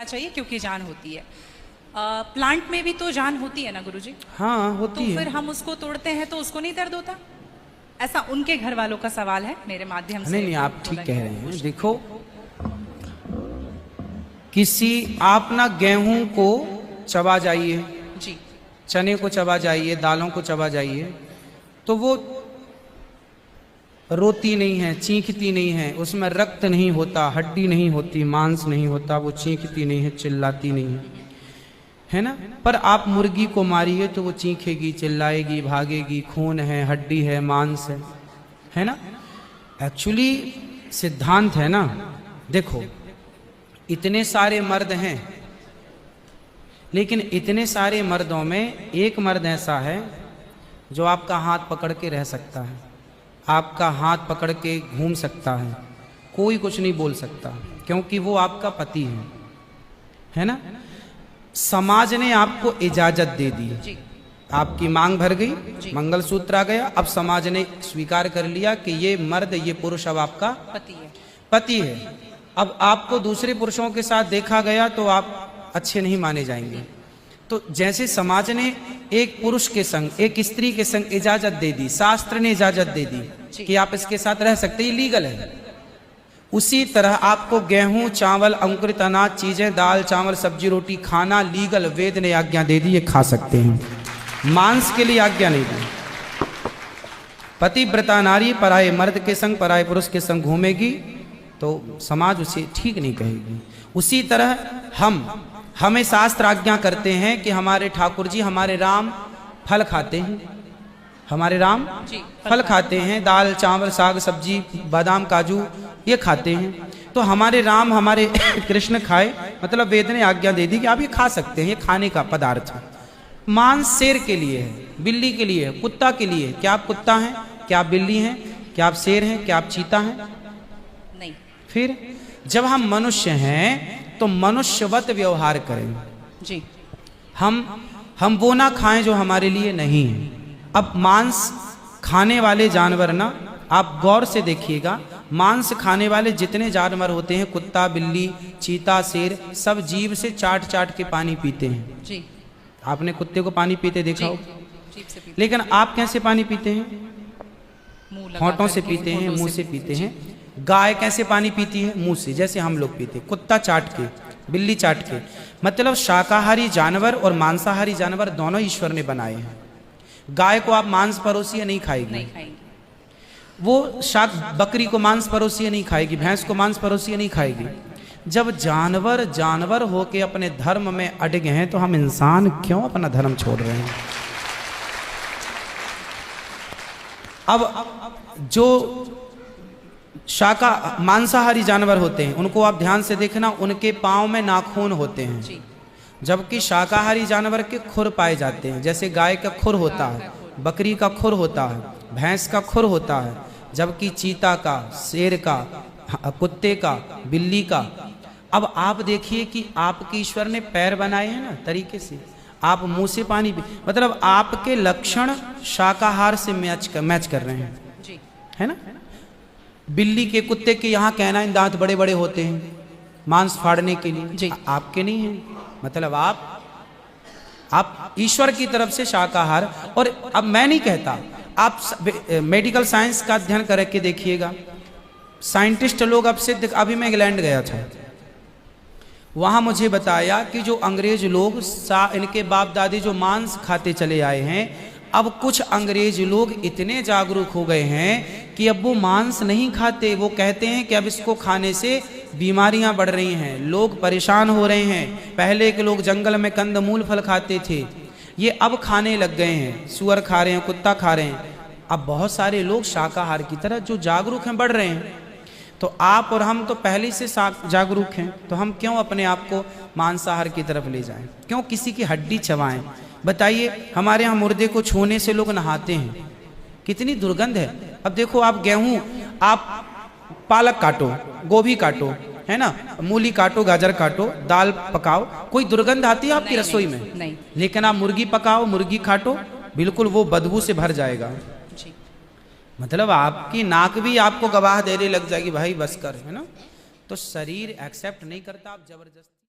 चाहिए क्योंकि जान होती है। प्लांट में भी तो जान होती है ना गुरुजी? हाँ होती है। तो फिर हम उसको तोड़ते हैं तो उसको नहीं दर्द होता? ऐसा उनके घर वालों का सवाल है मेरे माध्यम से। नहीं, आप ठीक कह रहे हैं। देखो, आप ना गेहूं को चबा जाइए जी, चने को चबा जाइए, दालों को चबा जाइए, तो वो रोती नहीं है, चीखती नहीं है, उसमें रक्त नहीं होता, हड्डी नहीं होती, मांस नहीं होता, वो चीखती नहीं है, चिल्लाती नहीं है ना। पर आप मुर्गी को मारिए तो वो चीखेगी, चिल्लाएगी, भागेगी, खून है, हड्डी है, मांस है ना। एक्चुअली सिद्धांत है ना। देखो, इतने सारे मर्द हैं, लेकिन इतने सारे मर्दों में एक मर्द ऐसा है जो आपका हाथ पकड़ के रह सकता है, आपका हाथ पकड़ के घूम सकता है, कोई कुछ नहीं बोल सकता, क्योंकि वो आपका पति है ना। समाज ने आपको इजाजत दे दी, आपकी मांग भर गई, मंगलसूत्र आ गया, अब समाज ने स्वीकार कर लिया कि ये मर्द, ये पुरुष अब आपका पति है। अब आपको दूसरे पुरुषों के साथ देखा गया तो आप अच्छे नहीं माने जाएंगे। तो जैसे समाज ने एक पुरुष के संग, एक स्त्री के संग इजाजत दे दी, शास्त्र ने इजाजत दे दी कि आप इसके साथ रह सकते, ये लीगल है, उसी तरह आपको गेहूं, चावल, अंकुरित अनाज चीजें, दाल, चावल, सब्जी, रोटी खाना लीगल, वेद ने आज्ञा दे दी, ये खा सकते हैं। मांस के लिए आज्ञा नहीं दी। पतिव्रता नारी पराये मर्द के संग, पराये पुरुष के संग घूमेगी तो समाज उसे ठीक नहीं कहेगी। उसी तरह हमें शास्त्र आज्ञा करते हैं कि हमारे ठाकुर जी, हमारे राम फल खाते हैं, हमारे राम फल खाते हैं, दाल, चावल, साग, सब्जी, बादाम, काजू ये खाते हैं। तो हमारे राम, हमारे कृष्ण खाए, मतलब वेद ने आज्ञा दे दी कि आप ये खा सकते हैं, ये खाने का पदार्थ है। मांस शेर के लिए है, बिल्ली के लिए है, कुत्ता के लिए। क्या आप कुत्ता हैं? क्या आप बिल्ली हैं? क्या आप शेर हैं? क्या आप चीता हैं? नहीं। फिर जब हम मनुष्य हैं तो मनुष्यवत व्यवहार करें जी। हम वो ना खाएं जो हमारे लिए नहीं है। अब मांस खाने वाले जानवर ना, आप गौर से देखिएगा, मांस खाने वाले जितने जानवर होते हैं, कुत्ता, बिल्ली, चीता, शेर, सब जीभ से चाट चाट के पानी पीते हैं जी। आपने कुत्ते को पानी पीते देखा हो? लेकिन आप कैसे पानी पीते हैं? होंठों से पीते हैं, मुंह से पीते हैं। गाय कैसे पानी पीती है? मुंह से, जैसे हम लोग पीते। कुत्ता चाट के, बिल्ली चाट के। मतलब शाकाहारी जानवर और मांसाहारी जानवर दोनों ईश्वर ने बनाए हैं। गाय को आप मांस परोसिए, नहीं खाएगी, वो बकरी को मांस परोसिए नहीं खाएगी, भैंस को मांस परोसिए नहीं खाएगी। जब जानवर होके अपने धर्म में अड़े हैं, तो हम इंसान क्यों अपना धर्म छोड़ रहे हैं? अब जो मांसाहारी जानवर होते हैं, उनको आप ध्यान से देखना, उनके पांव में नाखून होते हैं, जबकि शाकाहारी जानवर के खुर पाए जाते हैं। जैसे गाय का खुर होता है, बकरी का खुर होता है, भैंस का खुर होता है, जबकि चीता का, शेर का, कुत्ते का, बिल्ली का। अब आप देखिए कि आपके ईश्वर ने पैर बनाए हैं ना तरीके से, आप मुंह से पानी पी, मतलब आपके लक्षण शाकाहार से मैच कर रहे हैं, है ना। बिल्ली के, कुत्ते के यहाँ कहना है दांत बड़े बड़े होते हैं मांस फाड़ने के लिए, आपके नहीं है। मतलब आप ईश्वर की तरफ से शाकाहार। और अब मैं नहीं कहता, आप मेडिकल साइंस का अध्ययन करके देखिएगा, साइंटिस्ट लोग अब सिद्ध, अभी मैं इंग्लैंड गया था, वहां मुझे बताया कि जो अंग्रेज लोग, इनके बाप दादी जो मांस खाते चले आए हैं, अब कुछ अंग्रेज लोग इतने जागरूक हो गए हैं कि अब वो मांस नहीं खाते। वो कहते हैं कि अब इसको खाने से बीमारियां बढ़ रही हैं, लोग परेशान हो रहे हैं। पहले के लोग जंगल में कंदमूल फल खाते थे, ये अब खाने लग गए हैं, सुअर खा रहे हैं, कुत्ता खा रहे हैं। अब बहुत सारे लोग शाकाहार की तरह जो जागरूक हैं बढ़ रहे हैं। तो आप और हम तो पहले से जागरूक हैं, तो हम क्यों अपने आप को मांसाहार की तरफ ले जाएं? क्यों किसी की हड्डी चबाएं? बताइए, हमारे यहाँ मुर्दे को छूने से लोग नहाते हैं, कितनी दुर्गंध है। अब देखो, आप गेहूं, आप पालक काटो, गोभी काटो, है ना, मूली काटो, गाजर काटो, दाल पकाओ, कोई दुर्गंध आती है आपकी रसोई में? नहीं। लेकिन आप मुर्गी पकाओ, मुर्गी काटो, बिल्कुल वो बदबू से भर जाएगा। मतलब आपकी नाक भी आपको गवाह देने लग जाएगी, भाई बस कर, है ना। तो शरीर एक्सेप्ट नहीं करता, आप जबरदस्ती